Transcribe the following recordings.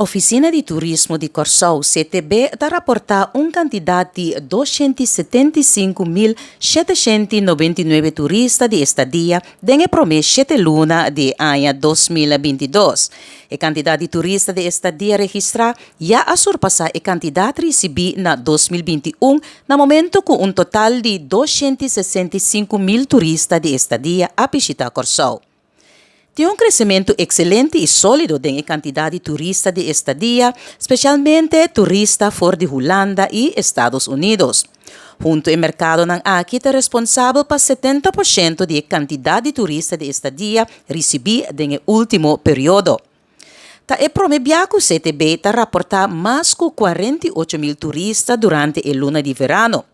Oficina di Turismo di Corsou, CTB, da rapporta un candidato di 275.799 turisti di estadia denge promesse luna di anno 2022. I candidati turisti di estadia registra ya a sorpassa i candidati recebi na 2021 na momento con un total di 265.000 turisti di estadia a visita Corsou. Tem um crescimento excelente e sólido em quantidade de turistas de estadia, especialmente turistas fora de Holanda e Estados Unidos. Junto ao mercado ng aqui é responsável por 70% de quantidade de turistas de estadia recebida no último período. Ta é promebiaco CTB ta rapportar mais de 48.000 turistas durante a luna de verano.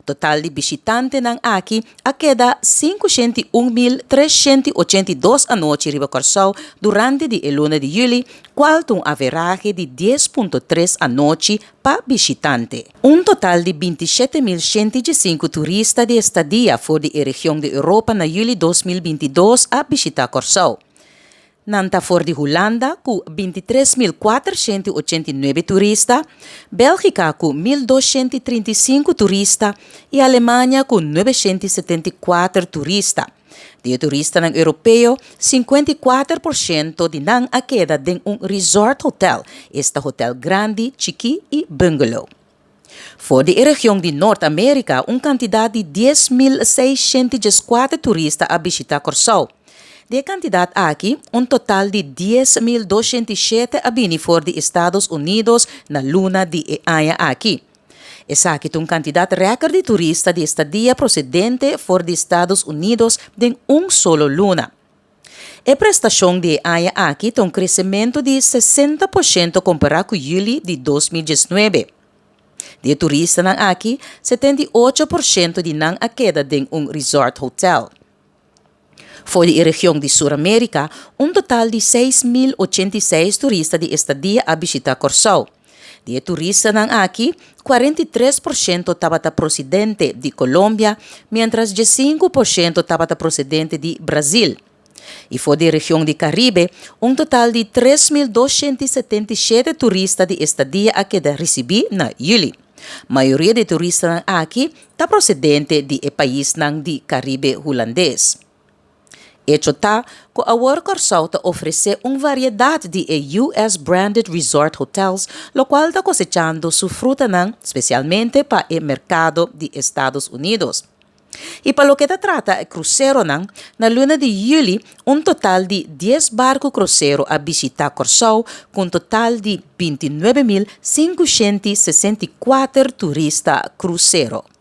Total de visitantes ng aqui a queda 501.382 a noite riba Corsou durante a luna de julho, qual um average de 10.3 a noite para visitante. Um total de 27.105 turistas de estadia fora da região de Europa na julho 2022 a visitar Corsou. Nanta fora de Holanda, com 23.489 turistas, Bélgica com 1.235 turistas e Alemanha com 974 turistas. De turistas ng europeu, 54% de nang a queda de um resort hotel, este hotel grande, chiqui e bungalow. Fora da região de Norte-América, quantidade de 10.614 turistas a visitar Corsou. De candidato aqui, total de 10.207 a bini fora de Estados Unidos na luna de ano aqui. Essa aqui é candidato recorde de turista de estadia procedente fora de Estados Unidos em solo luna. A prestação de ano aqui tem crescimento de 60% comparado com julho de 2019. De turista nang aqui, 78% de nang a queda de resort hotel. Fora da região de Sul-América, total de 6.086 turistas de estadia a visitar Corsou. De turistas nang aqui, 43% estava procedente de Colômbia, mientras 5% estava procedente de Brasil. E fora da região de Caribe, total de 3.277 turistas de estadia a queda recebi na julho. Maioria de turistas aqui está procedente de país de Caribe holandês. Hecho tá, que a World Corsou oferece variedade de US-branded resort hotels, lo qual está cosechando sua fruta, especialmente para o mercado de Estados Unidos. E para o que trata o cruzeiro, na luna de julho, total de 10 barcos cruzeiro a visitar Corsou, com total de 29.564 turistas cruzeiro.